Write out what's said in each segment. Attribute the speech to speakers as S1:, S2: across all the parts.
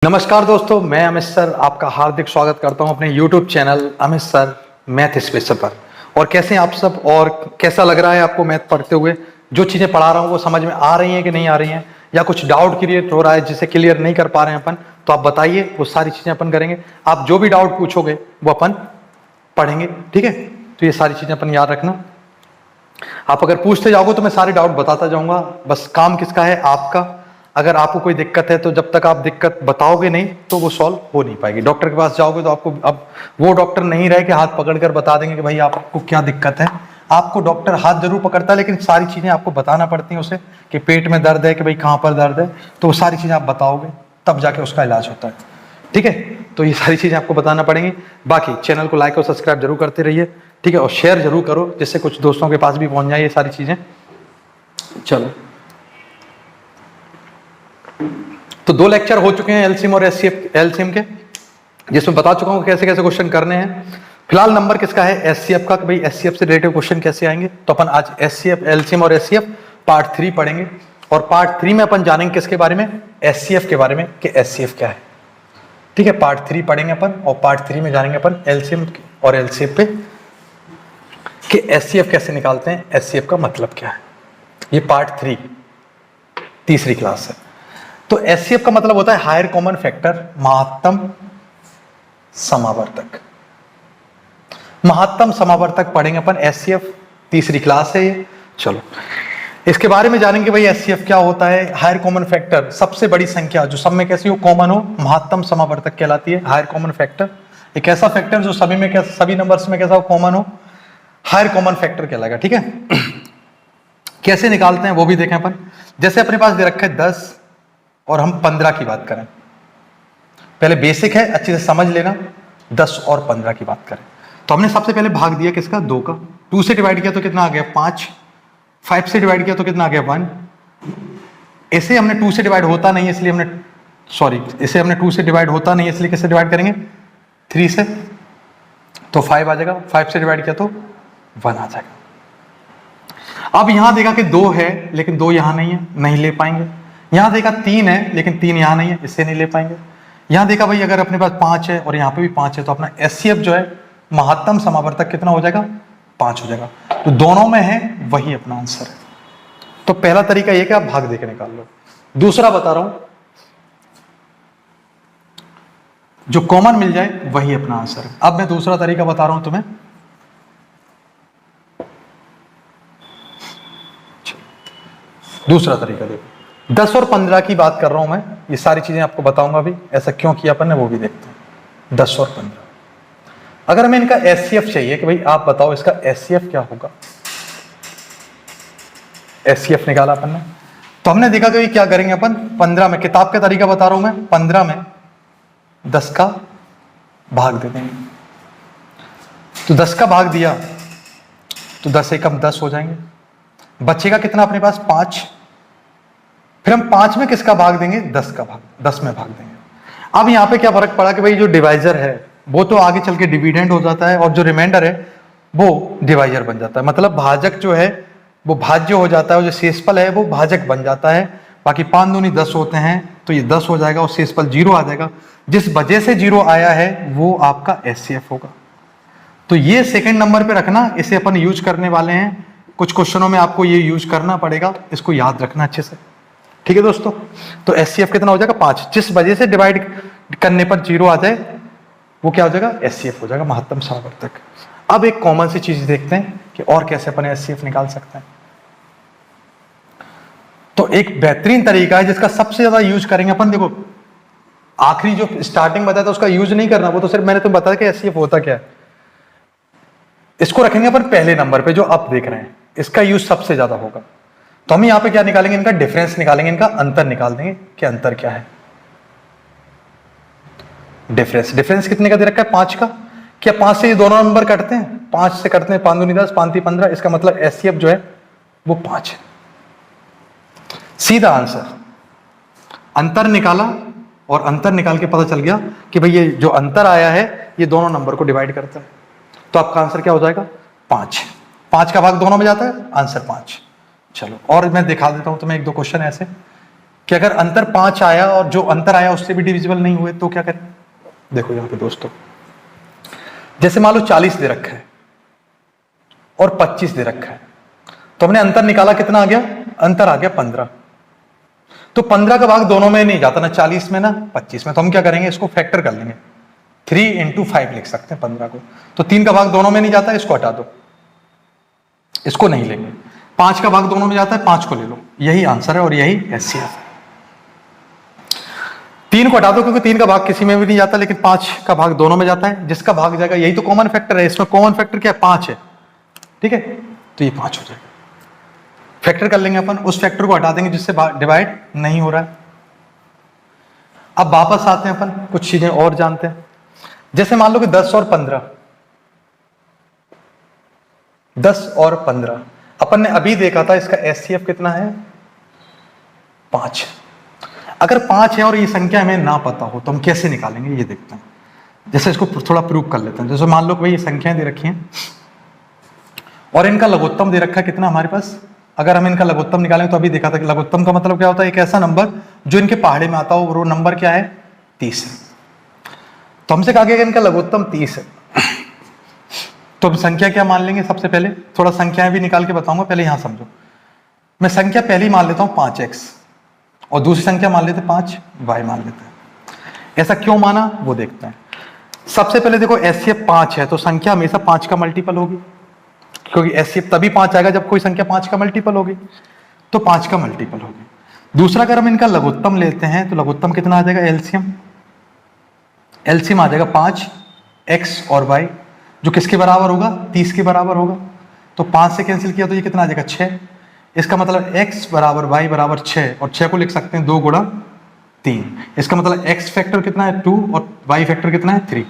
S1: नमस्कार दोस्तों, मैं अमित सर आपका हार्दिक स्वागत करता हूं अपने YouTube channel Amit sir math special पर। और कैसे हैं आप सब और कैसा लग रहा है आपको मैथ पढ़ते हुए? जो चीज़ें पढ़ा रहा हूं वो समझ में आ रही हैं कि नहीं आ रही हैं, या कुछ डाउट क्रिएट हो रहा है जिसे क्लियर नहीं कर पा रहे हैं अपन, तो आप बताइए, वो सारी चीज़ें अपन करेंगे। आप जो भी डाउट पूछोगे वो अपन पढ़ेंगे, ठीक है? तो ये सारी चीज़ें अपन याद रखना। आप अगर पूछते जाओगे तो मैं सारे डाउट बताता जाऊंगा, बस काम किसका है? आपका। अगर आपको कोई दिक्कत है तो जब तक आप दिक्कत बताओगे नहीं तो वो सॉल्व हो नहीं पाएगी। डॉक्टर के पास जाओगे तो आपको अब वो डॉक्टर नहीं रहे कि हाथ पकड़कर बता देंगे कि भाई आपको क्या दिक्कत है। आपको डॉक्टर हाथ जरूर पकड़ता है, लेकिन सारी चीजें आपको बताना पड़ती हैं उसे, कि पेट में दर्द है, कि भाई कहाँ पर दर्द है, तो वो सारी चीजें आप बताओगे तब जाके उसका इलाज होता है, ठीक है? तो ये सारी चीजें आपको बताना पड़ेंगी। बाकी चैनल को लाइक और सब्सक्राइब जरूर करते रहिए, ठीक है? और शेयर जरूर करो जिससे कुछ दोस्तों के पास भी पहुंच जाए ये सारी चीजें। चलो, तो 2 लेक्चर हो चुके हैं एलसीएम और एलसीएम के, जिसमें बता चुका हूं कैसे कैसे क्वेश्चन करने हैं। फिलहाल नंबर किसका है? एचसीएफ का। भाई एचसीएफ से रिलेटेड क्वेश्चन कैसे आएंगे, तो अपन आज एचसीएफ, एलसीएम और एचसीएफ पार्ट 3 पढ़ेंगे। और पार्ट 3 में अपन जानेंगे किसके बारे में? एचसीएफ के बारे में, कि एचसीएफ क्या है, ठीक है? पार्ट 3 पढ़ेंगे अपन, और पार्ट 3 में जानेंगे अपन एलसीएम और एलसीएफ पे, कि एचसीएफ कैसे निकालते हैं, एचसीएफ का मतलब क्या है। ये पार्ट 3 तीसरी क्लास है। तो एचसीएफ का मतलब होता है हायर कॉमन फैक्टर, महत्तम समावर्तक। महत्तम समावर्तक पढ़ेंगे अपन, एचसीएफ तीसरी क्लास है ये। चलो, इसके बारे में जानेंगे भाई एचसीएफ क्या होता है। हायर कॉमन फैक्टर, सबसे बड़ी संख्या जो सब में कैसी हो, कॉमन हो, महत्तम समावर्तक कहलाती है। हायर कॉमन फैक्टर एक ऐसा फैक्टर जो सभी में, सभी नंबर्स में कैसा हो, कॉमन हो, हायर कॉमन फैक्टर कहलाएगा, ठीक है? कैसे निकालते हैं वो भी देखें अपन। जैसे अपने पास दे रखा है 10 और हम 15 की बात करें, पहले बेसिक है, अच्छे से समझ लेना। 10 और 15 की बात करें तो हमने सबसे पहले भाग दिया किसका? 2 का। 2 से डिवाइड किया तो कितना आ गया? 5। 5 से डिवाइड किया तो कितना आ गया? 1। इसे हमने 2 से डिवाइड होता नहीं है इसलिए हमने, सॉरी, इसे हमने 2 से डिवाइड होता नहीं है इसलिए किससे डिवाइड करेंगे? 3 से, तो 5 आ जाएगा। 5 से डिवाइड किया तो 1 आ जाएगा। अब यहां देखा कि 2 है लेकिन 2 यहां नहीं है, नहीं ले पाएंगे। यहां देखा 3 है लेकिन 3 यहां नहीं है, इससे नहीं ले पाएंगे। यहां देखा भाई अगर अपने पास 5 है और यहां पे भी 5 है, तो अपना एचसीएफ जो है, महत्तम समावर्तक, कितना हो जाएगा? 5 हो जाएगा। तो दोनों में है, वही अपना आंसर है। तो पहला तरीका यह कि आप भाग देके निकाल लो। दूसरा बता रहा हूं, जो कॉमन मिल जाए वही अपना आंसर है। अब मैं दूसरा तरीका बता रहा हूं तुम्हें। दूसरा तरीका देखो, 10 और 15 की बात कर रहा हूं मैं, ये सारी चीजें आपको बताऊंगा भी, ऐसा क्यों किया अपन ने वो भी देखते हैं। 10 और 15, अगर हमें इनका एचसीएफ चाहिए कि भाई आप बताओ इसका एचसीएफ क्या होगा, एचसीएफ निकाला अपन ने, तो हमने देखा कि क्या करेंगे अपन। 15 में, किताब का तरीका बता रहा हूं मैं, 15 में 10 का भाग दे देंगे। तो 10 का भाग दिया तो 10 एकम 10 हो जाएंगे। बचेगा कितना अपने पास? 5। फिर हम 5 में किसका भाग देंगे? 10 का भाग, 10 में भाग देंगे। अब यहां पे क्या फर्क पड़ा कि भाई जो डिवाइजर है वो तो आगे चल के डिविडेंड हो जाता है, और जो रिमाइंडर है वो डिवाइजर बन जाता है। मतलब भाजक जो है वो भाज्य हो जाता है, और जो शेषफल है वो भाजक बन जाता है। बाकी 5 दूनी 10 होते हैं, तो ये 10 हो जाएगा और शेषफल 0 आ जाएगा। जिस वजह से 0 आया है वो आपका एचसीएफ होगा। तो ये सेकेंड नंबर पे रखना, इसे अपन यूज करने वाले हैं। कुछ क्वेश्चनों में आपको ये यूज करना पड़ेगा, इसको याद रखना अच्छे से, ठीक है दोस्तों? तो एचसीएफ कितना हो जाएगा? 5। जिस वजह से डिवाइड करने पर 0 आ जाए वो क्या हो जाएगा? एचसीएफ हो जाएगा, महत्तम समावर्तक। अब एक कॉमन सी चीज देखते हैं कि और कैसे अपन एचसीएफ निकाल सकते हैं। तो एक बेहतरीन तरीका है जिसका सबसे ज्यादा यूज करेंगे अपन। देखो, आखिरी जो स्टार्टिंग बताया था उसका यूज नहीं करना, वो तो सिर्फ मैंने तुम्हें बताया कि एचसीएफ होता क्या है। इसको रखेंगे अपन पहले नंबर पे, जो आप देख रहे हैं, इसका यूज सबसे ज्यादा होगा। तो हम यहां पे क्या निकालेंगे? इनका डिफरेंस निकालेंगे, इनका अंतर निकाल देंगे कि अंतर क्या है। डिफरेंस कितने का दे रखा है? 5 का। क्या 5 से ये दोनों नंबर कटते हैं? 5 से कटते हैं, 5 दूनी 10, 5 तीन 15। इसका मतलब एचसीएफ जो है वो 5 है। सीधा आंसर। अंतर निकाला और अंतर निकाल के पता चल गया कि भाई ये जो अंतर आया है ये दोनों नंबर को डिवाइड करता है। तो आपका आंसर क्या हो जाएगा? 5। 5 का भाग दोनों में जाता है, आंसर 5। चलो, और मैं दिखा देता हूं तुम्हें 1-2 क्वेश्चन ऐसे कि अगर अंतर 5 आया और जो अंतर आया उससे भी डिविजिबल नहीं हुए तो क्या करें। देखो यहां पे दोस्तों, जैसे मान लो 40 दे रखा है और 25 दे रखा है, तो हमने अंतर निकाला, कितना आ गया, अंतर आ गया 15। तो 15 का भाग दोनों में नहीं जाता, ना 40 में ना 25 में, तो हम क्या करेंगे, इसको फैक्टर कर लेंगे। 3 इंटू 5 लिख सकते हैं 15 को। तो 3 का भाग दोनों में नहीं जाता, इसको हटा दो, इसको नहीं लेंगे। 5 का भाग दोनों में जाता है, 5 को ले लो। यही आंसर है और यही एचसीएफ है। 3 को हटा दो क्योंकि 3 का भाग किसी में भी नहीं जाता, लेकिन 5 का भाग दोनों में जाता है, जिसका भाग जाएगा, यही तो कॉमन फैक्टर है। इसमें कॉमन फैक्टर क्या है, 5 है, ठीक है, तो ये 5 हो जाएगा। फैक्टर कर लेंगे अपन, उस फैक्टर को हटा देंगे जिससे डिवाइड नहीं हो रहा है। अब वापस आते हैं अपन, कुछ चीजें और जानते हैं। जैसे मान लो कि 10 और 15, 10 और 15 अपन ने अभी देखा था, इसका एचसीएफ कितना है, 5। अगर 5 है और ये संख्या हमें ना पता हो तो हम कैसे निकालेंगे, ये देखते हैं। जैसे इसको थोड़ा प्रूव कर लेते हैं। जैसे मान लो कि भाई ये संख्याएं दे रखी हैं और इनका लघुत्तम दे रखा है कितना हमारे पास। अगर हम इनका लघुत्तम निकालें तो अभी देखा था कि लघुत्तम का मतलब क्या होता है, एक ऐसा नंबर जो इनके पहाड़े में आता हो, वो नंबर क्या है, 30 है। तो हमसे कहा गया कि इनका लघुत्तम 30 है, तो हम संख्या क्या मान लेंगे। सबसे पहले थोड़ा संख्याएं भी निकाल के बताऊंगा, पहले यहां समझो। मैं संख्या पहली मान लेता हूं 5x और दूसरी संख्या मान लेते 5y मान लेते हैं। ऐसा क्यों माना वो देखते हैं। सबसे पहले देखो एचसीएफ 5 है तो संख्या हमेशा 5 का मल्टीपल होगी, क्योंकि एचसीएफ तभी 5 आएगा जब कोई संख्या 5 का मल्टीपल होगी, तो 5 का मल्टीपल होगी। दूसरा, अगर हम इनका लघुत्तम लेते हैं तो लघुत्तम कितना आ जाएगा, एलसीएम। एलसीएम आ जाएगा 5x और y, जो किसके बराबर होगा, 30 के बराबर होगा। तो 5 से कैंसिल किया तो ये कितना आ जाएगा, 6। इसका मतलब x बराबर y बराबर 6, और 6 को लिख सकते हैं 2 गुणा 3। इसका मतलब x फैक्टर कितना है, 2, और y फैक्टर कितना है, 3।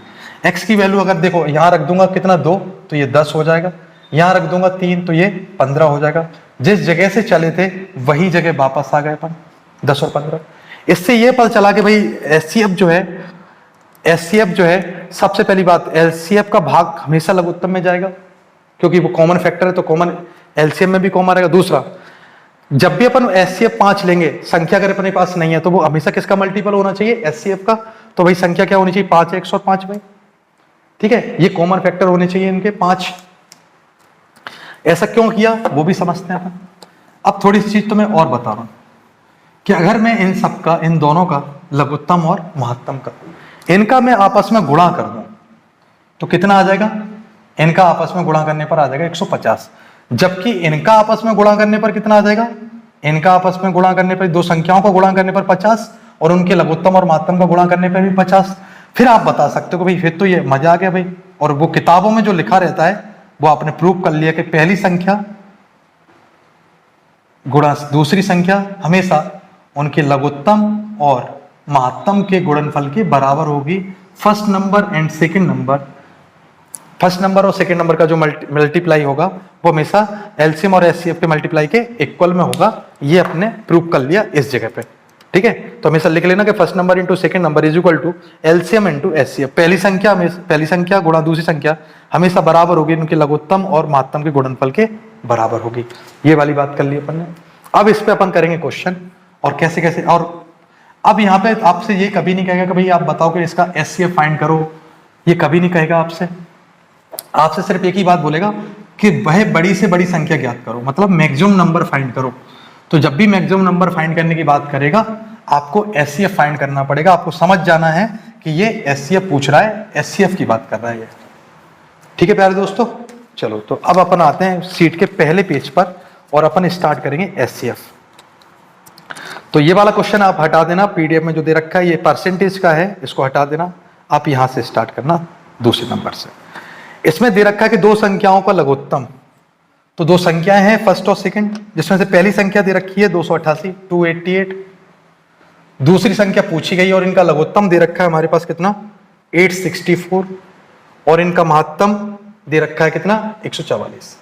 S1: x की वैल्यू अगर देखो यहां रख दूंगा कितना, 2, तो ये 10 हो जाएगा। यहां रख दूंगा 3 तो ये 15 हो जाएगा। जिस जगह से चले थे वही जगह वापस आ गए अपन, 10 और 15। इससे ये पता चला कि भाई एचसीएफ जो है सबसे पहली बात, एलसीएफ का भाग हमेशा लघुत्तम में जाएगा क्योंकि वो कॉमन फैक्टर है, तो कॉमन एलसीएम में भी कॉमन रहेगा। दूसरा, जब भी अपन एचसीएफ 5 लेंगे, संख्या अगर अपने पास नहीं है तो वो हमेशा किसका मल्टीपल होना चाहिए, एचसीएफ का। तो भाई संख्या क्या होनी चाहिए, 5x और 5y, ठीक है। ये कॉमन फैक्टर होने चाहिए इनके 5। ऐसा क्यों किया वो भी समझते हैं अपन। अब थोड़ी सी चीज तो मैं और बता रहा हूं कि अगर मैं इन सबका, इन दोनों का लघुत्तम और महत्तम का, इनका मैं आपस में गुणा कर दूं तो कितना आ जाएगा, इनका आपस में गुणा करने पर आ जाएगा 150। जबकि इनका आपस में गुणा करने पर कितना आ जाएगा, इनका आपस में गुणा करने पर, दो संख्याओं को गुणा करने पर 50, और उनके लघुत्तम और महत्तम का गुणा करने पर भी 50। फिर आप बता सकते हो कि भाई फिर तो ये मजा आ गया भाई। और वो किताबों में जो लिखा रहता है वो आपने प्रूव कर लिया कि पहली संख्या गुणा दूसरी संख्या हमेशा उनके लघुत्तम और महत्तम के गुणनफल के बराबर होगी। First number and second number, first number और सेकंड नंबर का जो मल्टीप्लाई होगा वो हमेशा एलसीएम और एचसीएफ के मल्टीप्लाई के इक्वल में होगा। ये अपने प्रूव कर लिया इस जगह पे, ठीक है। तो हमेशा लिख लेना कि first number into second number is equal to L C M into H C F. पहली संख्या गुणा दूसरी संख्या हमेशा बराबर होगी उनके लघुत्तम और महत्तम के गुणनफल के बराबर होगी। ये वाली बात कर ली अपन ने। अब इस पे अपन करेंगे क्वेश्चन, और कैसे कैसे। और अब यहाँ पे आपसे ये कभी नहीं कहेगा कि भाई आप बताओ कि इसका एचसीएफ फाइंड करो, ये कभी नहीं कहेगा आपसे। आपसे सिर्फ एक ही बात बोलेगा कि वह बड़ी से बड़ी संख्या ज्ञात करो, मतलब मैक्सिमम नंबर फाइंड करो। तो जब भी मैक्सिमम नंबर फाइंड करने की बात करेगा आपको एचसीएफ फाइंड करना पड़ेगा। आपको समझ जाना है कि ये एचसीएफ पूछ रहा है, एचसीएफ की बात कर रहा है ये, ठीक है प्यारे दोस्तों। चलो तो अब अपन आते हैं सीट के पहले पेज पर और अपन स्टार्ट करेंगे एचसीएफ। तो ये वाला क्वेश्चन आप हटा देना, पीडीएफ में जो दे रखा है ये परसेंटेज का है, इसको हटा देना। आप यहां से स्टार्ट करना दूसरे नंबर से। इसमें दे रखा है कि दो संख्याओं का लघुत्तम, तो दो संख्याएं हैं फर्स्ट और सेकंड, जिसमें से पहली संख्या दे रखी है 288 288, दूसरी संख्या पूछी गई और इनका लघुत्तम दे रखा है हमारे पास कितना 864, और इनका महत्तम दे रखा है कितना 144।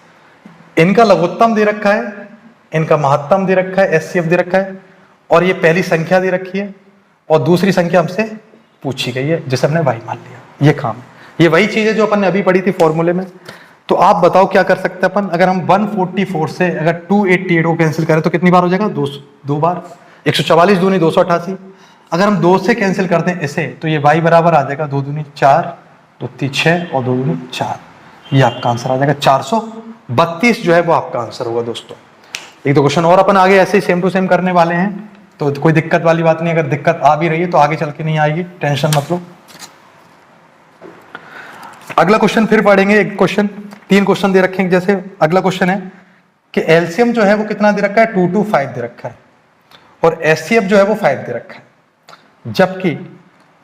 S1: इनका लघुत्तम दे रखा है, इनका महत्तम दे रखा है, एचसीएफ दे रखा है, और ये पहली संख्या दे रखी है और दूसरी संख्या हमसे पूछी गई है जिसे हमने y मान लिया। ये काम है, ये वही चीज है जो अपन ने अभी पढ़ी थी फॉर्मूले में। तो आप बताओ क्या कर सकते हैं अपन। अगर हम 144 से अगर 288 को कैंसिल करें तो कितनी बार हो जाएगा, दो बार। 144 दूनी 288। अगर हम 2 से कैंसिल करते हैं इसे तो ये y बराबर आ जाएगा 2 दूनी 4, 2 तीन 6 और 2 दूनी 4। ये आपका आंसर आ जाएगा 432 जो है वो आपका आंसर होगा दोस्तों। एक दो क्वेश्चन और अपन आगे ऐसे ही सेम टू सेम करने वाले हैं, तो कोई दिक्कत वाली बात नहीं। अगर दिक्कत आ भी रही है तो आगे चल के नहीं आएगी, टेंशन मत लो। अगला क्वेश्चन फिर पढ़ेंगे। एक क्वेश्चन, 3 क्वेश्चन दे रखे हैं। जैसे अगला क्वेश्चन है कि एलसीएम जो है वो कितना दे रखा है, 225 दे रखा है, और एचसीएफ जो है वो 5 दे रखा है, जबकि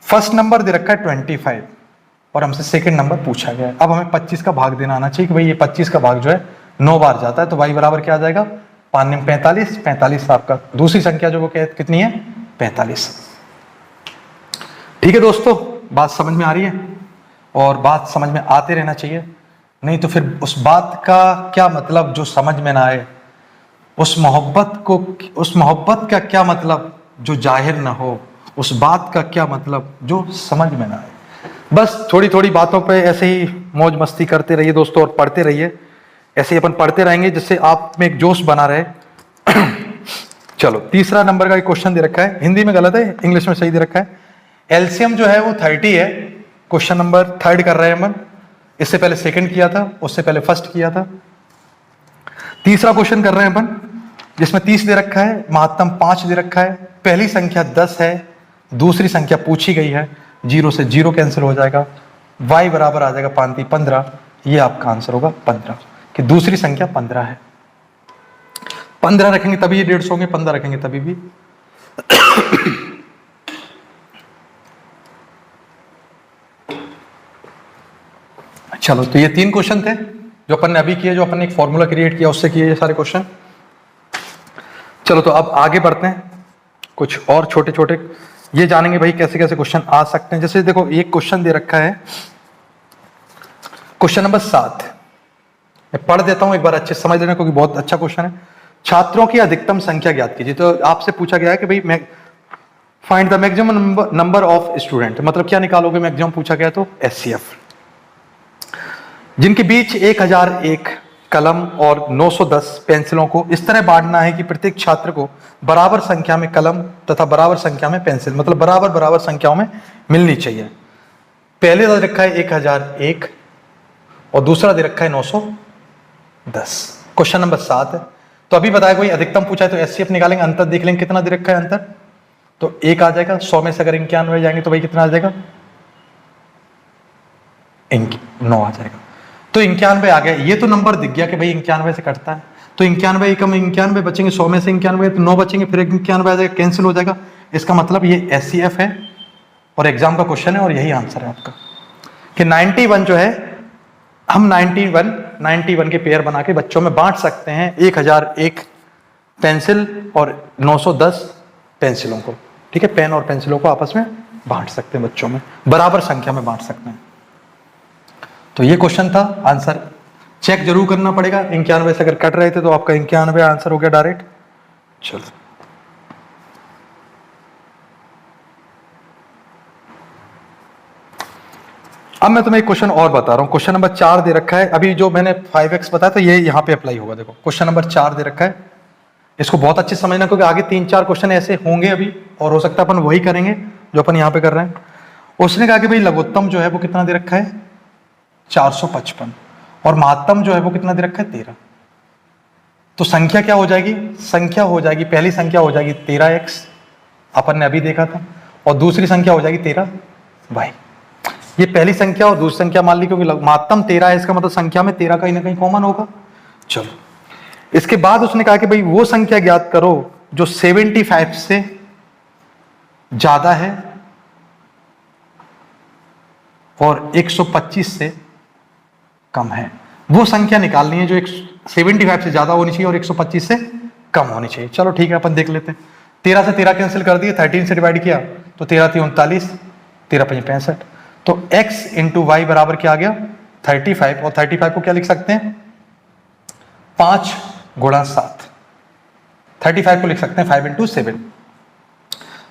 S1: फर्स्ट नंबर दे रखा है 25 और हमसे सेकंड नंबर पूछा गया है। अब हमें 25 का भाग देना आना चाहिए कि भाई ये 25 का भाग जो है 9 बार जाता है, तो y बराबर क्या आ जाएगा, 5 में 45, 45 आपका दूसरी संख्या जो वो कितनी है, 45। ठीक है दोस्तों, बात समझ में आ रही है, और बात समझ में आते रहना चाहिए, नहीं तो फिर उस बात का क्या मतलब जो समझ में ना आए, उस मोहब्बत का क्या मतलब जो जाहिर ना हो, उस बात का क्या मतलब जो समझ में ना आए। बस थोड़ी थोड़ी बातों पे ऐसे ही मौज मस्ती करते रहिए दोस्तों, और पढ़ते रहिए। ऐसे ही अपन पढ़ते रहेंगे जिससे आप में एक जोश बना रहे। चलो, तीसरा नंबर का एक क्वेश्चन दे रखा है, हिंदी में गलत है, इंग्लिश में सही दे रखा है। एलसीएम जो है वो 30 है। क्वेश्चन नंबर 3 कर रहे हैं अपन। इससे पहले सेकंड किया था, उससे पहले फर्स्ट किया था। तीसरा क्वेश्चन कर रहे हैं अपन, जिसमें 30 दे रखा है, महत्तम 5 दे रखा है, पहली संख्या 10 है, दूसरी संख्या पूछी गई है, 0 से 0 कैंसिल हो जाएगा, y बराबर आ जाएगा 5 × 15। ये आपका आंसर होगा 15, कि दूसरी संख्या 15 है। 15 रखेंगे तभी ये 150 होंगे, 15 रखेंगे तभी भी। चलो, तो ये 3 क्वेश्चन थे जो अपन ने अभी किए, जो अपन ने एक फॉर्मूला क्रिएट किया उससे किए ये सारे क्वेश्चन। चलो, तो अब आगे बढ़ते हैं, कुछ और छोटे छोटे ये जानेंगे भाई कैसे कैसे क्वेश्चन आ सकते हैं। जैसे देखो, एक क्वेश्चन दे रखा है, क्वेश्चन नंबर 7। मैं पढ़ देता हूं, एक बार अच्छे समझ लेना क्योंकि बहुत अच्छा क्वेश्चन है। छात्रों की अधिकतम संख्या ज्ञात कीजिए। तो आपसे पूछा गया है कि भाई find the maximum number of student, मतलब क्या निकालोगे मैक्सिमम पूछा गया, तो एचसीएफ, जिनके बीच 1001 कलम और 910 पेंसिलों को इस तरह बांटना है कि प्रत्येक छात्र को बराबर संख्या में कलम तथा बराबर संख्या में पेंसिल, मतलब बराबर बराबर संख्याओं में मिलनी चाहिए। पहले दे रखा है 1001 और दूसरा दे रखा है 910। क्वेश्चन नंबर 7 है। तो अभी बताया कोई अधिकतम पूछा है तो एचसीएफ निकालेंगे, अंतर देख लेंगे कितना दे रखा है अंतर, तो 1 आ जाएगा। 100 में से अगर 91 जाएंगे तो भाई कितना आ जाएगा, 9 आ जाएगा। तो 91 आ गया। ये तो नंबर दिख गया कि भाई 91 से कटता है, तो 91 कम 91 बचेंगे, 100 में से 91 तो 9 बचेंगे, फिर 91 आ जाएगा, कैंसिल हो जाएगा। इसका मतलब ये एचसीएफ है और एग्जाम का क्वेश्चन है, और यही आंसर है आपका कि 91 जो है, हम 91 के पेयर बना के बच्चों में बांट सकते हैं, 1001 पेंसिल और 910 पेंसिलों को। ठीक है, पेन और पेंसिलों को आपस में बांट सकते हैं, बच्चों में बराबर संख्या में बांट सकते हैं। तो ये क्वेश्चन था, आंसर चेक जरूर करना पड़ेगा। 91 से अगर कट रहे थे तो आपका 91 आंसर हो गया डायरेक्ट। चलो, अब मैं तुम्हें एक क्वेश्चन और बता रहा हूं। क्वेश्चन नंबर 4 दे रखा है। अभी जो मैंने 5x बताया था ये यहां पे अप्लाई होगा। देखो, क्वेश्चन नंबर 4 दे रखा है, इसको बहुत अच्छे समझना क्योंकि आगे 3-4 क्वेश्चन ऐसे होंगे अभी, और हो सकता है अपन वही करेंगे जो अपन यहां पे कर रहे हैं। उसने कहा कि भाई लघुत्तम जो है वो कितना दे रखा है, 455, और महत्तम जो है वो कितना दे रखा है, 13। तो संख्या क्या हो जाएगी, संख्या हो जाएगी, पहली संख्या हो जाएगी 13x, अपन ने अभी देखा था, और दूसरी संख्या हो जाएगी 13y। ये पहली संख्या और दूसरी संख्या मान ली, क्योंकि महत्तम 13 है, इसका मतलब संख्या में 13 कहीं ना कहीं कॉमन होगा। चलो, इसके बाद उसने कहा कि भाई वो संख्या ज्ञात करो जो 75 से ज्यादा है और 125 से कम है। वो संख्या निकालनी है जो 75 से ज्यादा होनी चाहिए और 125 से कम होनी चाहिए। चलो ठीक है, अपन देख लेते हैं। 13 से 13 कैंसिल कर दिए, 13 से डिवाइड किया तो 13 × 3 = 39, 13 × 5 = 65। तो x × y बराबर क्या आ गया, 35। और 35 को क्या लिख सकते हैं, 5 × 7। 35 को लिख सकते हैं 5 × 7।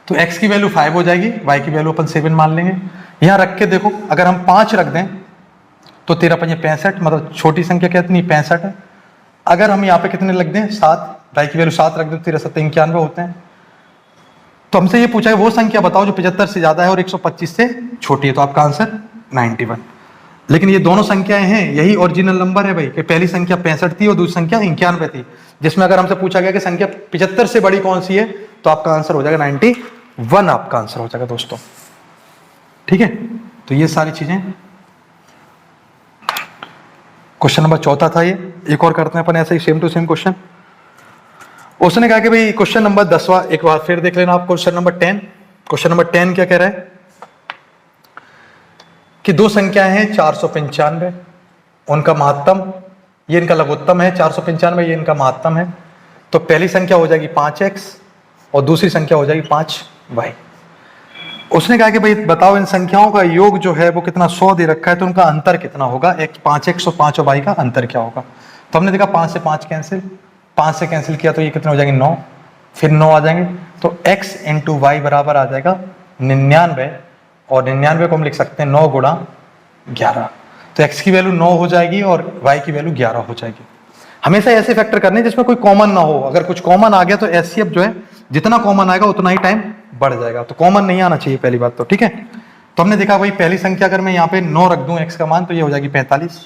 S1: तो x की वैल्यू 5 हो जाएगी, y की वैल्यू अपन 7 मान लेंगे। यहां रख के देखो, अगर हम 5 रख दें तो 13 × 5 = 65, मतलब छोटी संख्या कितनी, 65 है। अगर हम यहाँ पे कितने लग दें, 7, y की वैल्यू 7 रख दें तो 13 × 7 = 91 होते हैं। तो हमसे ये पूछा है वो संख्या बताओ जो 75 से ज्यादा है और 125 से छोटी है, तो आपका आंसर 91। लेकिन ये दोनों संख्याएं हैं, यही ओरिजिनल नंबर है भाई, कि पहली संख्या 65 थी और दूसरी संख्या 91 थी, जिसमें अगर हमसे पूछा गया कि संख्या 75 से बड़ी कौन सी है, तो आपका आंसर हो जाएगा 91, आपका आंसर हो जाएगा दोस्तों। ठीक है, तो ये सारी चीजें। क्वेश्चन नंबर 4 था ये। एक और करते हैं अपन ऐसे ही सेम टू सेम क्वेश्चन। उसने कहा कि भाई क्वेश्चन नंबर 10वां एक बार फिर देख लेना आप। क्वेश्चन नंबर 10, क्वेश्चन नंबर 10 क्या कह रहा है कि दो संख्याएं हैं 495, उनका महत्तम, ये इनका लघुत्तम है 495, ये इनका महत्तम है। तो पहली संख्या हो जाएगी 5x और दूसरी संख्या हो जाएगी 5y। उसने कहा कि भाई बताओ इन संख्याओं का योग जो है वो कितना, 100 दे रखा है, तो उनका अंतर कितना होगा, एक 5x और 5y का अंतर क्या होगा। तो हमने देखा 5 से 5 कैंसिल, 5 से कैंसिल किया तो ये कितने हो जाएंगे 9, फिर 9 आ जाएंगे, तो x इंटू वाई बराबर आ जाएगा 99, और 99 को हम लिख सकते हैं 9 गुणा 11। तो x की वैल्यू 9 हो जाएगी और y की वैल्यू 11 हो जाएगी। हमेशा ऐसे फैक्टर करने जिसमें कोई कॉमन ना हो, अगर कुछ कॉमन आ गया तो एचसीएफ जो है जितना कॉमन आएगा उतना ही टाइम बढ़ जाएगा, तो कॉमन नहीं आना चाहिए पहली बात तो। ठीक है, तो हमने देखा भाई पहली संख्या अगर मैं यहाँ पे 9 रख दूं x का मान, तो ये हो जाएगी 45।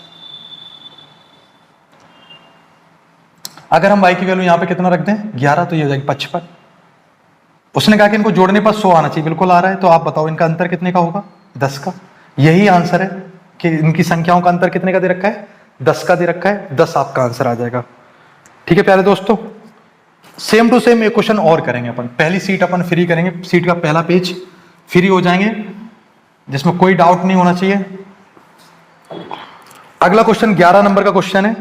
S1: अगर हम y की वैल्यू यहाँ पे कितना रख दें 11, तो ये हो जाएगी 55। उसने कहा कि इनको जोड़ने पर 100 आना चाहिए, बिल्कुल आ रहा है। तो आप बताओ इनका अंतर कितने का होगा, 10 का। यही आंसर है कि इनकी संख्याओं का अंतर कितने का दे रखा है, 10 का दे रखा है, 10 आपका आंसर आ जाएगा। ठीक है प्यारे दोस्तों, सेम टू सेम एक क्वेश्चन और करेंगे अपन। पहली सीट अपन फ्री करेंगे, सीट का पहला पेज फ्री हो जाएंगे, जिसमें कोई डाउट नहीं होना चाहिए। अगला क्वेश्चन 11 नंबर का क्वेश्चन है,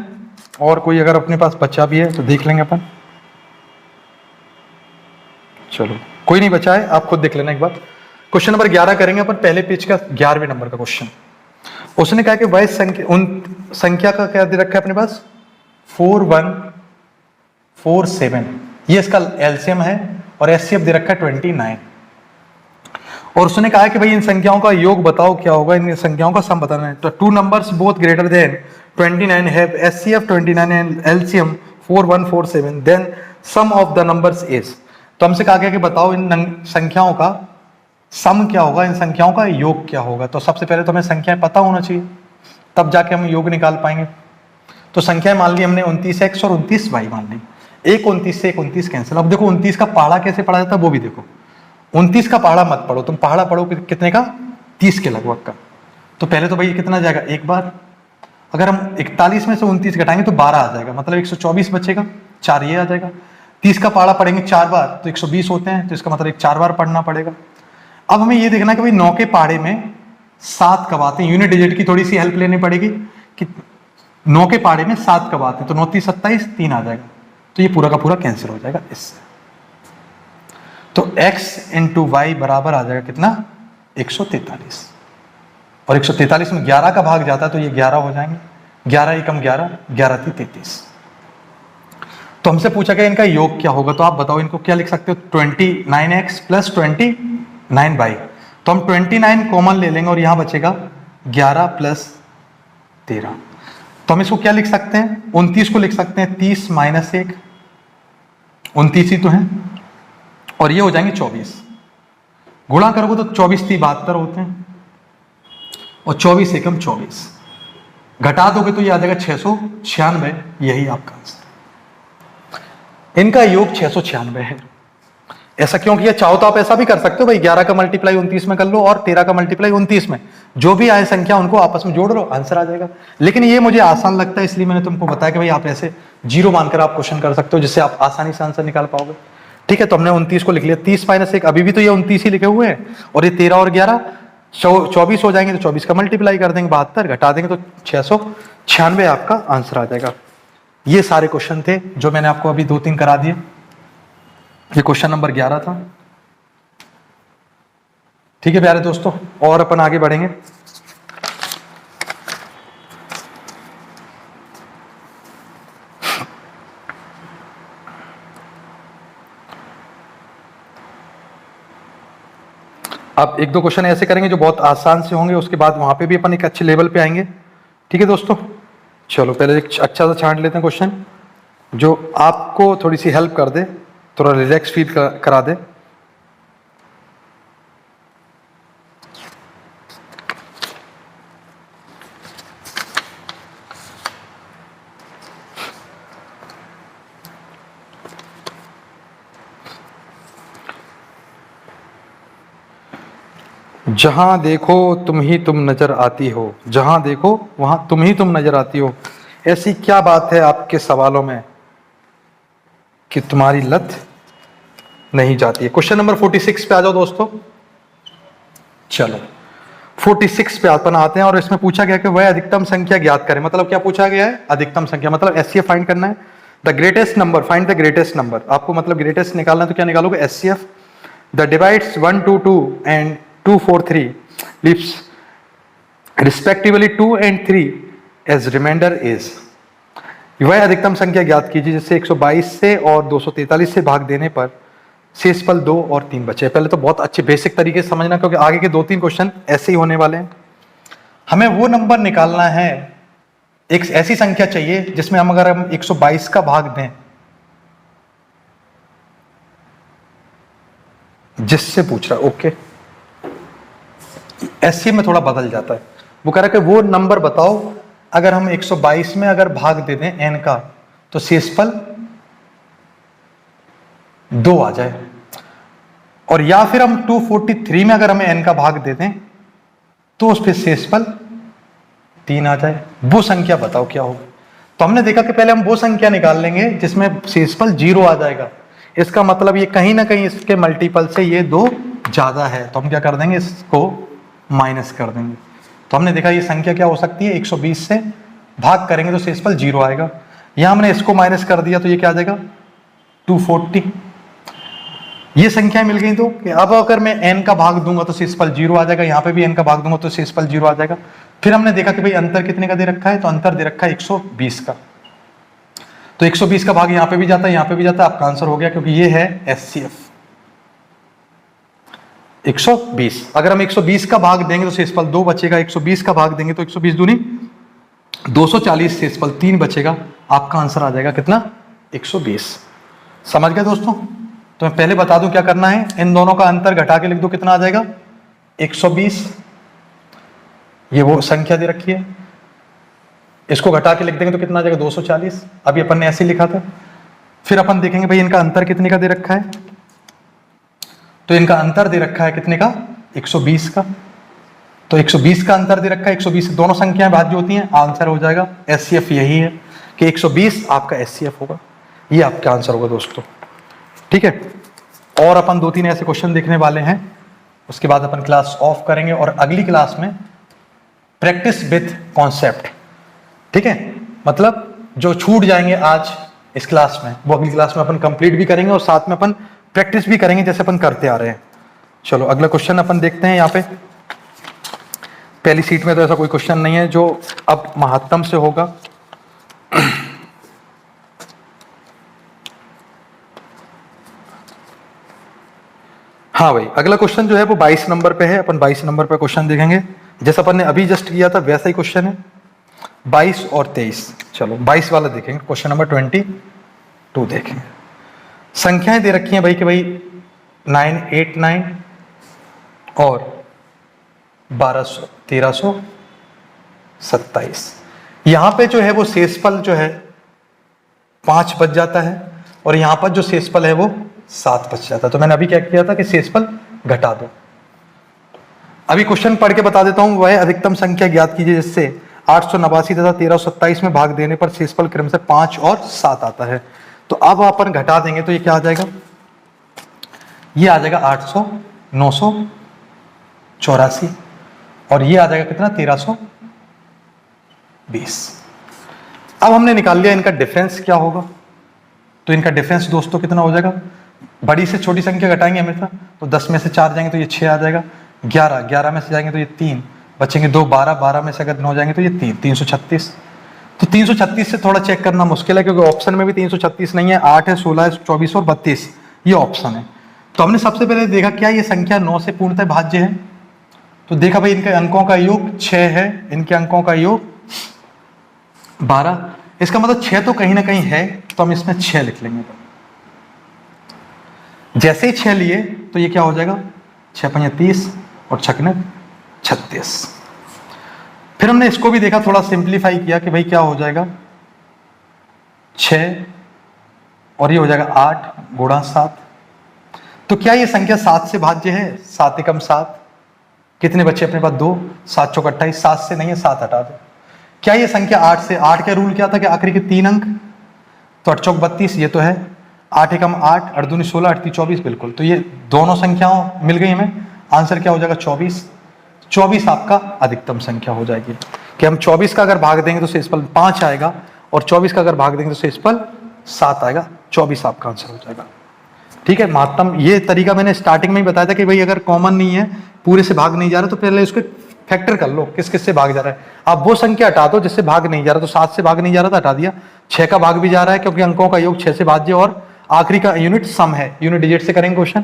S1: और कोई अगर अपने पास बच्चा भी है तो देख लेंगे अपन। चलो कोई नहीं बचा है, आप खुद देख लेना एक बार। क्वेश्चन नंबर 11 करेंगे अपन, पहले पेज का 11वें नंबर का क्वेश्चन। उसने कहा कि वह संख्या, उन संख्या का क्या दे रखा है अपने पास, 4147, ये इसका एलसीएम है, और एचसीएफ दे रखा है 29। और उसने कहा कि भाई इन संख्याओं का योग बताओ क्या होगा, इन संख्याओं का सम बताना है। तो two numbers both greater than 29 have H C F 29 and L C M 4147, then sum of the numbers is. तो हमसे कहा गया कि बताओ इन संख्याओं का सम क्या होगा, इन संख्याओं का योग क्या होगा। तो सबसे पहले तो हमें संख्याएं पता होना चाहिए, तब जाके हम योग निकाल पाएंगे। तो संख्याएं मान ली हमने 29x और 29y मान ली। एक 29 से एक 29 कैंसिल। अब देखो 29 का पहाड़ा कैसे पढ़ा जाता है वो भी देखो। 29 का पहाड़ा मत पढ़ो, तुम पहाड़ा पढ़ो कितने का, 30 के लगभग का। तो पहले तो भाई कितना जाएगा, एक बार। अगर हम 41 में से 29 घटाएंगे तो 12 आ जाएगा, मतलब 124 बचेगा, 4 ये आ जाएगा। 30 का पहाड़ा पढ़ेंगे 4 बार तो 120 होते हैं, तो इसका मतलब 4 बार पढ़ना पड़ेगा। अब हमें ये देखना है कि भाई 9 के पहाड़े में 7 कब आते हैं, यूनिट डिजिट की थोड़ी सी हेल्प लेनी पड़ेगी कि 9 के पहाड़े में 7 कब आते हैं। तो 9 3 27, 3 आ जाएगा, तो ये पूरा का पूरा कैंसिल हो जाएगा इससे। तो x इंटू वाई बराबर आ जाएगा कितना, 143। और 143 में 11 का भाग जाता है तो ये 11 हो जाएंगे, 11 एकम 11, 11 थी 33। तो हमसे पूछा गया इनका योग क्या होगा, तो आप बताओ इनको क्या लिख सकते हो, 29x प्लस 29y। तो हम 29 कॉमन ले लेंगे और यहां बचेगा 11 प्लस 13। तो हम इसको क्या लिख सकते हैं, 29 को लिख सकते हैं 30 माइनस 1, 29 ही तो है, और ये हो जाएंगे 24। गुणा करोगे तो 24 3 72 होते हैं, और 24 एकम 24। घटा दोगे तो ये आ जाएगा 696, यही आपका आंसर। इनका योग 696 है। ऐसा क्यों किया, चाहो तो आप ऐसा भी कर सकते हो भाई, 11 का मल्टीप्लाई 29 में कर लो और 13 का मल्टीप्लाई 29 में, जो भी आए संख्या उनको आपस में जोड़ लो, आंसर आ जाएगा। लेकिन ये मुझे आसान लगता है, इसलिए मैंने तुमको बताया कि भाई आप ऐसे जीरो मानकर आप क्वेश्चन कर सकते हो, जिससे आप आसानी से आंसर निकाल पाओगे। ठीक है, तो हमने 29 को लिख लिया, 30 माइनस 1, अभी भी तो ये 29 ही लिखे हुए हैं, और ये 13 और 11 24 हो जाएंगे, तो 24 का मल्टीप्लाई कर देंगे 72, घटा देंगे तो 696 आपका आंसर आ जाएगा। ये सारे क्वेश्चन थे जो मैंने आपको अभी 2-3 करा दिए। ये क्वेश्चन नंबर 11 था। ठीक है प्यारे दोस्तों, और अपन आगे बढ़ेंगे। अब 1-2 क्वेश्चन ऐसे करेंगे जो बहुत आसान से होंगे, उसके बाद वहां पे भी अपन एक अच्छे लेवल पे आएंगे। ठीक है दोस्तों, चलो पहले एक अच्छा सा छांट लेते हैं क्वेश्चन जो आपको थोड़ी सी हेल्प कर दे, थोड़ा रिलैक्स फील करा दे। जहां देखो तुम ही तुम नजर आती हो, जहां देखो वहां तुम ही तुम नजर आती हो। ऐसी क्या बात है आपके सवालों में कि तुम्हारी लत नहीं जाती है? क्वेश्चन नंबर 46 पे आ जाओ दोस्तों। चलो 46 पे अपन आते हैं और इसमें पूछा गया कि वह अधिकतम संख्या ज्ञात करें। मतलब क्या पूछा गया है? अधिकतम संख्या, मतलब एचसीएफ फाइंड करना है। The greatest number, find the greatest number. आपको मतलब ग्रेटेस्ट निकालना है तो क्या निकालोगे? H C F. The divides 1 2 2 and 2 4 3 leaves respectively 2 and 3 as reminder is. वह अधिकतम संख्या ज्ञात कीजिए जिससे 122 से और 243 से भाग देने पर शेषफल 2 और 3 बचे। पहले तो बहुत अच्छे बेसिक तरीके से समझना, क्योंकि आगे के 2-3 क्वेश्चन ऐसे ही होने वाले हैं। हमें वो नंबर निकालना है, एक ऐसी संख्या चाहिए जिसमें हम अगर 122 का भाग दें, जिससे पूछ रहा है। ओके, ऐसे में थोड़ा बदल जाता है। वो कह रहा है कि वो नंबर बताओ अगर हम 122 में अगर भाग दे दें n का तो शेषफल 2 आ जाए, और या फिर हम 243 में अगर हमें n का भाग दे दें तो उस पर शेषफल 3 आ जाए। वो संख्या बताओ क्या होगी। तो हमने देखा कि पहले हम वो संख्या निकाल लेंगे जिसमें शेषफल 0 आ जाएगा। इसका मतलब ये कहीं ना कहीं इसके मल्टीपल से ये 2 ज्यादा है, तो हम क्या कर देंगे? इसको माइनस कर देंगे। तो हमने देखा ये संख्या क्या हो सकती है? 120 से भाग करेंगे तो शेषफल 0 आएगा। यहां हमने इसको माइनस कर दिया तो ये क्या आ जाएगा? 240। ये संख्या मिल गई। तो कि अब अगर मैं n का भाग दूंगा तो शेषफल 0 आ जाएगा, यहाँ पे भी n का भाग दूंगा तो शेषफल 0 आ जाएगा। फिर हमने देखा कि भाई अंतर कितने का दे रखा है, तो अंतर दे रखा है 120 का। तो 120 का भाग यहाँ पे भी जाता है, यहाँ पे भी जाता है। आपका आंसर हो गया, क्योंकि ये है एचसीएफ 120। अगर हम 120 का भाग देंगे तो शेषफल 2 बचेगा, 120 का भाग देंगे तो 120 दूनी 240, शेषफल 3 बचेगा। आपका आंसर आ जाएगा कितना? 120। समझ गए दोस्तों? तो मैं पहले बता दूं क्या करना है। इन दोनों का अंतर घटा के लिख दो, कितना आ जाएगा? 120। ये वो संख्या दे रखी है, इसको घटा के लिख देंगे तो कितना आ जाएगा? 240। अभी अपन ने ऐसे ही लिखा था। फिर अपन देखेंगे भाई इनका अंतर कितने का दे रखा है, तो इनका अंतर दे रखा है कितने का? 120 का। तो 120 का अंतर दे रखा है, 120 दोनों संख्याएं भाज्य होती हैं, आंसर हो जाएगा एचसीएफ यही है कि 120 आपका एचसीएफ होगा। ये आपका आंसर होगा दोस्तों, ठीक है। और अपन 2-3 ऐसे क्वेश्चन देखने वाले हैं, उसके बाद अपन क्लास ऑफ करेंगे और अगली क्लास में प्रैक्टिस विथ कॉन्सेप्ट, ठीक है। मतलब जो छूट जाएंगे आज इस क्लास में वो अगली क्लास में अपन कंप्लीट भी करेंगे और साथ में अपन प्रैक्टिस भी करेंगे जैसे अपन करते आ रहे हैं। चलो अगला क्वेश्चन अपन देखते हैं। यहाँ पे पहली सीट में तो ऐसा कोई क्वेश्चन नहीं है जो अब महत्तम से होगा। हाँ भाई, अगला क्वेश्चन जो है वो 22 नंबर पे है। अपन 22 नंबर पे क्वेश्चन देखेंगे, जैसा अपन ने अभी जस्ट किया था वैसा ही क्वेश्चन है, 22 और 23। चलो 22 वाला देखेंगे, क्वेश्चन नंबर 22 देखेंगे। संख्याएं दे रखी हैं भाई कि भाई 989 और 1327। यहां पे जो है वो शेषफल जो है 5 बच जाता है और यहां पर जो शेषफल है वो 7 बच जाता है। तो मैंने अभी क्या किया था कि शेषफल घटा दो। अभी क्वेश्चन पढ़ के बता देता हूं। वह अधिकतम संख्या ज्ञात कीजिए जिससे 889 तथा 1327 में भाग देने पर शेषफल क्रम से 5 और 7 आता है। तो अब अपन घटा देंगे तो ये क्या आ जाएगा? ये आ जाएगा 800, 984 और ये आ जाएगा कितना? 1320। अब हमने निकाल लिया इनका डिफरेंस क्या होगा। तो इनका डिफरेंस दोस्तों कितना हो जाएगा? बड़ी से छोटी संख्या घटाएंगे हमेशा, तो 10 में से 4 जाएंगे तो ये 6 आ जाएगा। 11 में से जाएंगे तो ये 3 बचेंगे, 2 12 में से अगर 9 जाएंगे तो ये 336। तो 336 से थोड़ा चेक करना मुश्किल है क्योंकि ऑप्शन में भी 336 नहीं है, 8 है, 16 है, 24 और 32 ये ऑप्शन है। तो हमने सबसे पहले देखा क्या ये संख्या 9 से पूर्णतः भाज्य है। तो देखा भाई इनके अंकों का योग 6 है, इनके अंकों का योग 12। इसका मतलब 6 तो कहीं ना कहीं है, तो हम इसमें 6 लिख लेंगे। जैसे ही 6 लिए तो ये क्या हो जाएगा? 6 5 30 और 6 36। फिर हमने इसको भी देखा, थोड़ा सिंप्लीफाई किया कि भाई क्या हो जाएगा? 6 और ये हो जाएगा 8 गुणा 7। तो क्या ये संख्या 7 से भाज्य है? 7 एकम 7। कितने बच्चे अपने पास? 2, 7 चौक 28, 7 से नहीं है, 7 हटा दो। क्या ये संख्या 8 से? 8 का रूल क्या था कि आखिरी के 3 अंक, तो 8 चौक 32, ये तो है 8 एकम 8, 8 दूनी 16, 8 24, बिल्कुल। तो ये दोनों संख्याओं मिल गई हमें, आंसर क्या हो जाएगा? 24। 24 आपका अधिकतम संख्या हो जाएगी कि हम 24 का अगर भाग देंगे तो शेषफल 5 आएगा, और 24 का अगर भाग देंगे तो शेषफल 7 आएगा। 24 आपका आंसर हो जाएगा। ठीक है, महत्तम ये तरीका मैंने स्टार्टिंग में ही बताया था कि भाई अगर कॉमन नहीं है, पूरे से भाग नहीं जा रहा, तो पहले उसके फैक्टर कर लो, किस किस से भाग जा रहा है। आप वो संख्या हटा दो जिससे भाग नहीं जा रहा, तो 7 से भाग नहीं जा रहा था, हटा दिया। 6 का भाग भी जा रहा है क्योंकि अंकों का योग 6 से भाज्य, और आखिरी का यूनिट सम है, यूनिट डिजिट से करेंगे क्वेश्चन।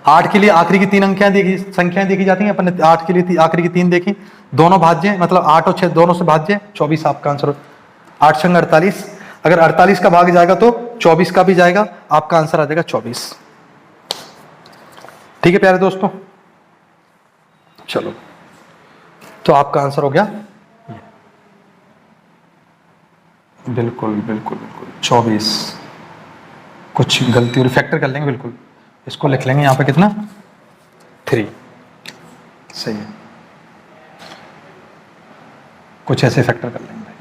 S1: 8 के लिए आखिरी की 3 संख्याएं देखी जाती हैं, अपन ने 8 के लिए आखिरी की 3 देखी, दोनों भाज्य, मतलब 8 और 6 दोनों से भाज्य। 24 आपका आंसर। 8 संग 48, अगर 48 का भाग जाएगा तो 24 का भी जाएगा, आपका आंसर आ जाएगा 24। ठीक है प्यारे दोस्तों, चलो तो आपका आंसर हो गया बिल्कुल बिल्कुल बिल्कुल 24। कुछ गलती और फैक्टर कर लेंगे, बिल्कुल इसको लिख लेंगे यहाँ पे कितना? 3, सही है। कुछ ऐसे फैक्टर कर लेंगे,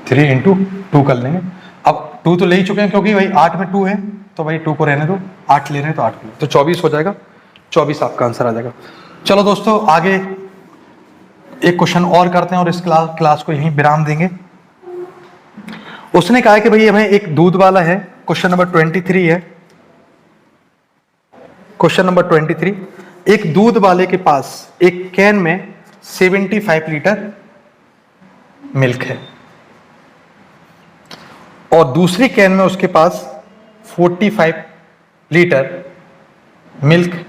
S1: 3 इंटू 2 कर लेंगे। अब 2 तो ले ही चुके हैं क्योंकि भाई 8 में 2 है, तो भाई 2 को रहने दो, 8 ले रहे हैं तो 8 ले, तो 24 हो जाएगा। 24 आपका आंसर आ जाएगा। चलो दोस्तों आगे एक क्वेश्चन और करते हैं और इस क्लास को यहीं विराम देंगे। उसने कहा है कि भाई हमें एक दूध वाला है, क्वेश्चन नंबर 23 है। क्वेश्चन नंबर 23, एक दूध वाले के पास एक कैन में 75 लीटर मिल्क है और दूसरी कैन में उसके पास 45 लीटर मिल्क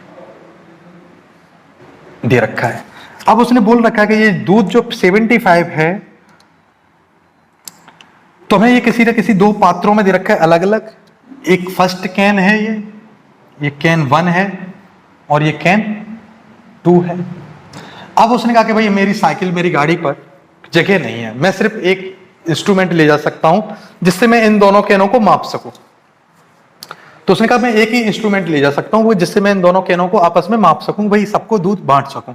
S1: दे रखा है। अब उसने बोल रखा है कि ये दूध जो 75 है, तो हमें ये किसी न किसी 2 पात्रों में दे रखा है अलग अलग। एक फर्स्ट कैन है, ये कैन 1 है और ये कैन 2 है। अब उसने कहा कि भाई मेरी साइकिल, मेरी गाड़ी पर जगह नहीं है, मैं सिर्फ एक इंस्ट्रूमेंट ले जा सकता हूं जिससे मैं इन दोनों कैनों को माप सकूं। तो उसने कहा मैं एक ही इंस्ट्रूमेंट ले जा सकता हूं वो, जिससे मैं इन दोनों कैनों को आपस में माप सकूं, भाई सबको दूध बांट सकूं।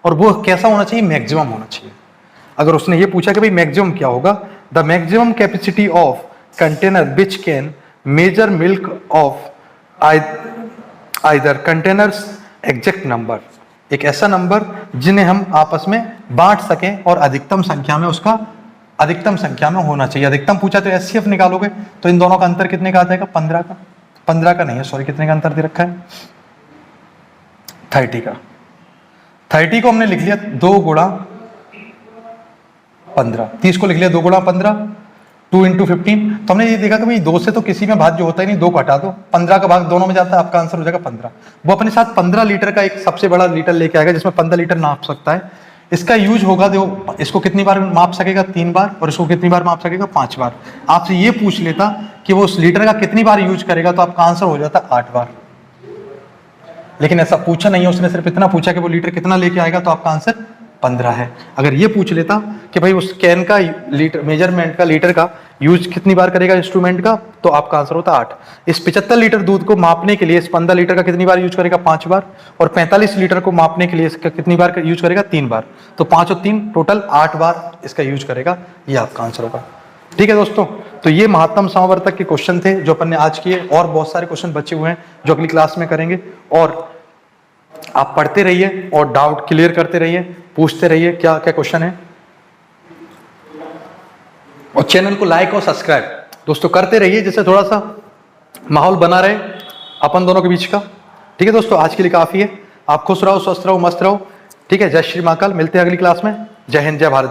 S1: और वो कैसा होना चाहिए? मैक्सिमम होना चाहिए। अगर उसने ये पूछा कि भाई मैक्सिमम क्या होगा, the maximum capacity of container which can measure milk of either containers exact number, एक ऐसा नंबर जिन्हें हम आपस में बांट सकें और अधिकतम संख्या में उसका अधिकतम संख्या में होना चाहिए। अधिकतम पूछा तो एचसीएफ निकालोगे तो इन दोनों का अंतर कितने का आ जाएगा? 15 का। 15 का नहीं है, सॉरी, कितने का अंतर दे रखा है? 30 का। 30 को हमने लिख लिया 2 गुणा 15, 30 को लिख लिया 2 गुणा 15, 2 इंटू 15। तो हमने ये देखा कि भाई 2 से तो किसी में भाज्य होता ही नहीं, 2 को हटा दो, 15 का भाग दोनों में जाता है, आपका आंसर हो जाएगा 15। वो अपने साथ 15 लीटर का एक सबसे बड़ा लीटर लेके आएगा जिसमें 15 लीटर नाप सकता है। इसका यूज होगा, देखो इसको कितनी बार माप सकेगा? 3 बार, और इसको कितनी बार माप सकेगा? 5 बार। आपसे ये पूछ लेता कि वो उस लीटर का कितनी बार यूज करेगा, तो आपका आंसर हो जाता 8 बार। लेकिन ऐसा पूछा नहीं है, उसने सिर्फ इतना पूछा कि वो लीटर कितना लेके आएगा, तो आपका आंसर 15 है। अगर ये पूछ लेता कि भाई उस कैन का लीटर, मेजरमेंट का, लीटर का यूज कितनी बार करेगा इंस्ट्रूमेंट का, तो आपका आंसर होता 8। इस 75 लीटर दूध को मापने के लिए इस 15 लीटर का कितनी बार यूज करेगा? 5 बार। और 45 लीटर को मापने के लिए इसका कितनी बार यूज करेगा? 3 बार। तो 5 और 3 टोटल 8 बार इसका यूज करेगा, ये आपका आंसर होगा। ठीक है दोस्तों, तो ये महत्तम समावर्तक के क्वेश्चन थे जो अपन ने आज किए, और बहुत सारे क्वेश्चन बचे हुए हैं जो अगली क्लास में करेंगे। और आप पढ़ते रहिए और डाउट क्लियर करते रहिए, पूछते रहिए क्या क्या क्वेश्चन है, और चैनल को लाइक और सब्सक्राइब दोस्तों करते रहिए, जिससे थोड़ा सा माहौल बना रहे अपन दोनों के बीच का। ठीक है दोस्तों, आज के लिए काफी है। आप खुश रहो, स्वस्थ रहो, मस्त रहो। ठीक है, जय श्री महाकाल। मिलते हैं अगली क्लास में। जय हिंद, जय भारत।